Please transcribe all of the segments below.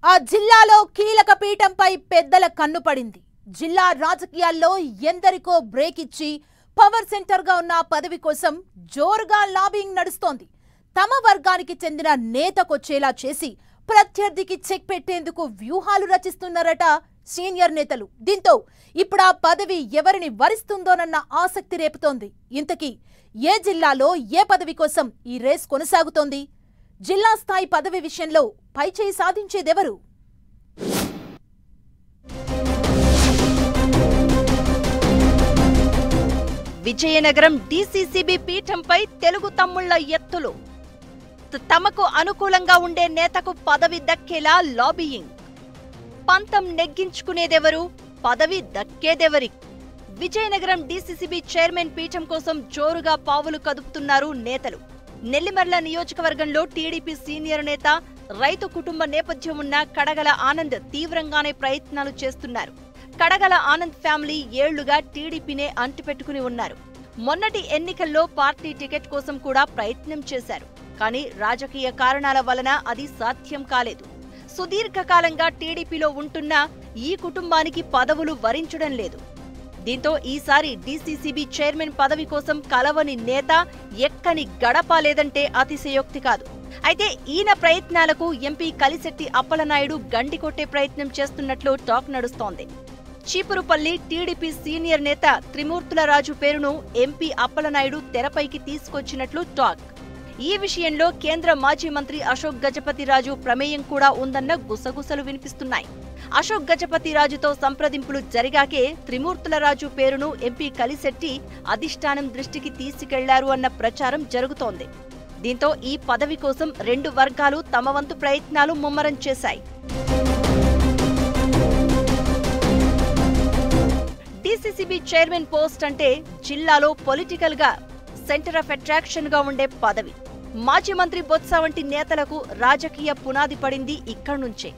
ఆ జిల్లాలో కీలక పీఠంపై పెద్దల కన్ను పడింది. జిల్లా రాజకీయాల్లో ఎందరికో బ్రేక్ ఇచ్చి పవర్ సెంటర్ గా ఉన్న పదవి కోసం జోరుగా లాబింగ్ నడుస్తోంది. తమ వర్గానికి చెందిన నేతకొచ్చేలా చేసి ప్రత్యర్థికి చెక్ పెట్టేందుకు వ్యూహాలు రచిస్తున్నారట సీనియర్ నేతలు. దీంతో ఇప్పుడు ఆ పదవి ఎవరిని వరిస్తుందోనన్న ఆసక్తి రేపుతోంది. ఇంతకీ ఏ జిల్లాలో ఏ పదవి కోసం ఈ రేస్ కొనసాగుతోంది? జిల్లా స్థాయి పదవి విషయంలో పైచేయి సాధించేదెవరు? విజయనగరం డీసీసీబీ పీఠంపై తెలుగు తమ్ముళ్ల ఎత్తులు. తమకు అనుకూలంగా ఉండే నేతకు పదవి దక్కేలా లాబియింగ్. పంతం నెగ్గించుకునేదెవరు, పదవి దక్కేదెవరి? విజయనగరం డీసీసీబీ చైర్మన్ పీఠం కోసం జోరుగా పావులు కదుపుతున్నారు నేతలు. నెల్లిమర్ల నియోజకవర్గంలో టీడీపీ సీనియర్ నేత, రైతు కుటుంబ నేపథ్యం ఉన్న కడగల ఆనంద్ తీవ్రంగానే ప్రయత్నాలు చేస్తున్నారు. కడగల ఆనంద్ ఫ్యామిలీ ఏళ్లుగా టీడీపీనే అంటిపెట్టుకుని ఉన్నారు. మొన్నటి ఎన్నికల్లో పార్టీ టికెట్ కోసం కూడా ప్రయత్నం చేశారు. కానీ రాజకీయ కారణాల వలన అది సాధ్యం కాలేదు. సుదీర్ఘకాలంగా టీడీపీలో ఉంటున్న ఈ కుటుంబానికి పదవులు వరించడం లేదు. దీంతో ఈసారి డీసీసీబీ చైర్మన్ పదవి కోసం కలవని నేత, ఎక్కని గడప లేదంటే అతిశయోక్తి కాదు. అయితే ఈయన ప్రయత్నాలకు ఎంపీ కలిశెట్టి అప్పలనాయుడు గండి కొట్టే ప్రయత్నం చేస్తున్నట్లు టాక్ నడుస్తోంది. చీపురుపల్లి టీడీపీ సీనియర్ నేత త్రిమూర్తుల రాజు పేరును ఎంపీ అప్పలనాయుడు తెరపైకి తీసుకొచ్చినట్లు టాక్. ఈ విషయంలో కేంద్ర మాజీ మంత్రి అశోక్ గజపతిరాజు ప్రమేయం కూడా ఉందన్న గుసగుసలు వినిపిస్తున్నాయి. అశోక్ గజపతిరాజుతో సంప్రదింపులు జరిగాకే త్రిమూర్తుల రాజు పేరును ఎంపీ కలిశెట్టి అధిష్టానం దృష్టికి తీసుకెళ్లారు అన్న ప్రచారం జరుగుతోంది. దీంతో ఈ పదవి కోసం రెండు వర్గాలు తమ వంతు ప్రయత్నాలు ముమ్మరం చేశాయి. డీసీసీబీ చైర్మన్ పోస్ట్ అంటే జిల్లాలో పొలిటికల్ గా సెంటర్ ఆఫ్ అట్రాక్షన్ గా ఉండే పదవి. మాజీ మంత్రి బొత్స వంటి నేతలకు రాజకీయ పునాది పడింది ఇక్కడి నుంచే.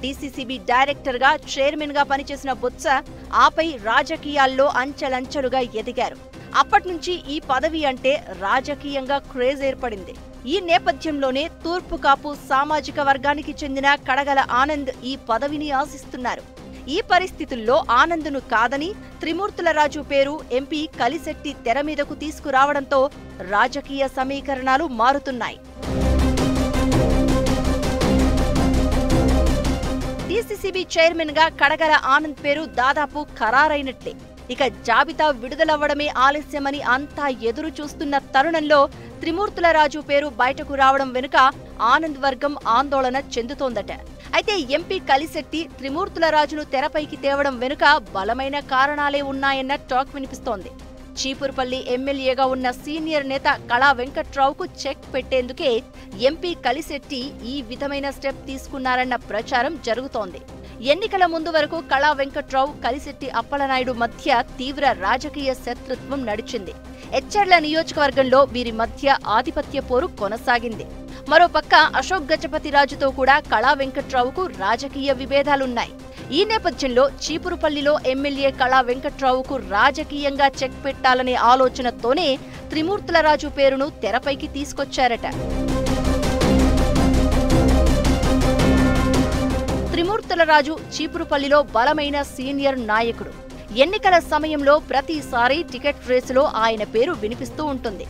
డీసీసీబీ డైరెక్టర్ గా, చైర్మన్ గా పనిచేసిన బొత్స ఆపై రాజకీయాల్లో అంచెలంచెలుగా ఎదిగారు. అప్పట్నుంచి ఈ పదవి అంటే రాజకీయంగా క్రేజ్ ఏర్పడింది. ఈ నేపథ్యంలోనే తూర్పు కాపు సామాజిక వర్గానికి చెందిన కడగల ఆనంద్ ఈ పదవిని ఆశిస్తున్నారు. ఈ పరిస్థితుల్లో ఆనంద్ను కాదని త్రిమూర్తుల రాజు పేరు ఎంపీ కలిశెట్టి తెర మీదకు తీసుకురావడంతో రాజకీయ సమీకరణాలు మారుతున్నాయి. డీసీసీబీ చైర్మన్ గా కడగల ఆనంద్ పేరు దాదాపు ఖరారైనట్లే. ఇక జాబితా విడుదలవ్వడమే ఆలస్యమని అంతా ఎదురు చూస్తున్న తరుణంలో త్రిమూర్తుల రాజు పేరు బయటకు రావడం వెనుక ఆనంద్ వర్గం ఆందోళన చెందుతోందట. అయితే ఎంపీ కలిశెట్టి త్రిమూర్తుల రాజును తెరపైకి తేవడం వెనుక బలమైన కారణాలే ఉన్నాయన్న టాక్ వినిపిస్తోంది. చీపురుపల్లి ఎమ్మెల్యేగా ఉన్న సీనియర్ నేత కళా వెంకట్రావుకు చెక్ పెట్టేందుకే ఎంపీ కలిశెట్టి ఈ విధమైన స్టెప్ తీసుకున్నారన్న ప్రచారం జరుగుతోంది. ఎన్నికల ముందు వరకు కళా వెంకట్రావు, కలిశెట్టి అప్పలనాయుడు మధ్య తీవ్ర రాజకీయ శత్రుత్వం నడిచింది. ఎచ్చెర్ల నియోజకవర్గంలో వీరి మధ్య ఆధిపత్య పోరు కొనసాగింది. మరోపక్క అశోక్ గజపతిరాజుతో కూడా కళా వెంకట్రావుకు రాజకీయ విభేదాలున్నాయి. ఈ నేపథ్యంలో చీపురుపల్లిలో ఎమ్మెల్యే కళా వెంకట్రావుకు రాజకీయంగా చెక్ పెట్టాలనే ఆలోచనతోనే త్రిమూర్తుల రాజు పేరును తెరపైకి తీసుకొచ్చారట. త్రిమూర్తుల రాజు చీపురుపల్లిలో బలమైన సీనియర్ నాయకుడు. ఎన్నికల సమయంలో ప్రతిసారి టికెట్ రేసులో ఆయన పేరు వినిపిస్తూ ఉంటుంది.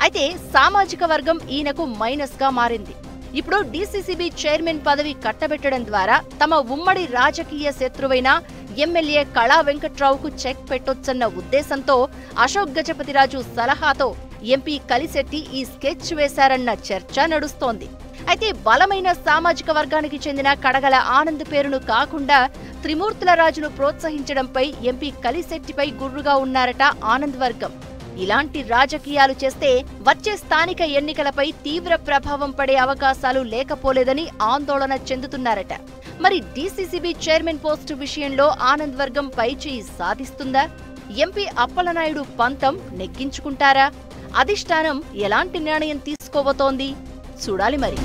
అయితే సామాజిక వర్గం ఈయనకు మైనస్ గా మారింది. ఇప్పుడు డీసీసీబీ చైర్మన్ పదవి కట్టబెట్టడం ద్వారా తమ ఉమ్మడి రాజకీయ శత్రువైన ఎమ్మెల్యే కళా వెంకట్రావుకు చెక్ పెట్టొచ్చన్న ఉద్దేశంతో అశోక్ గజపతిరాజు సలహాతో ఎంపీ కలిశెట్టి ఈ స్కెచ్ వేశారన్న చర్చ నడుస్తోంది. అయితే బలమైన సామాజిక వర్గానికి చెందిన కడగల ఆనంద్ పేరును కాకుండా త్రిమూర్తుల రాజును ప్రోత్సహించడంపై ఎంపీ కలిశెట్టిపై గుర్రుగా ఉన్నారట ఆనంద్ వర్గం. ఇలాంటి రాజకీయాలు చేస్తే వచ్చే స్థానిక ఎన్నికలపై తీవ్ర ప్రభావం పడే అవకాశాలు లేకపోలేదని ఆందోళన చెందుతున్నారట. మరి డీసీసీబీ చైర్మన్ పోస్టు విషయంలో ఆనంద్ వర్గం పైచేయి సాధిస్తుందా? ఎంపీ అప్పలనాయుడు పంతం నెగ్గించుకుంటారా? అధిష్టానం ఎలాంటి నిర్ణయం తీసుకోబోతోంది? చూడాలి మరి.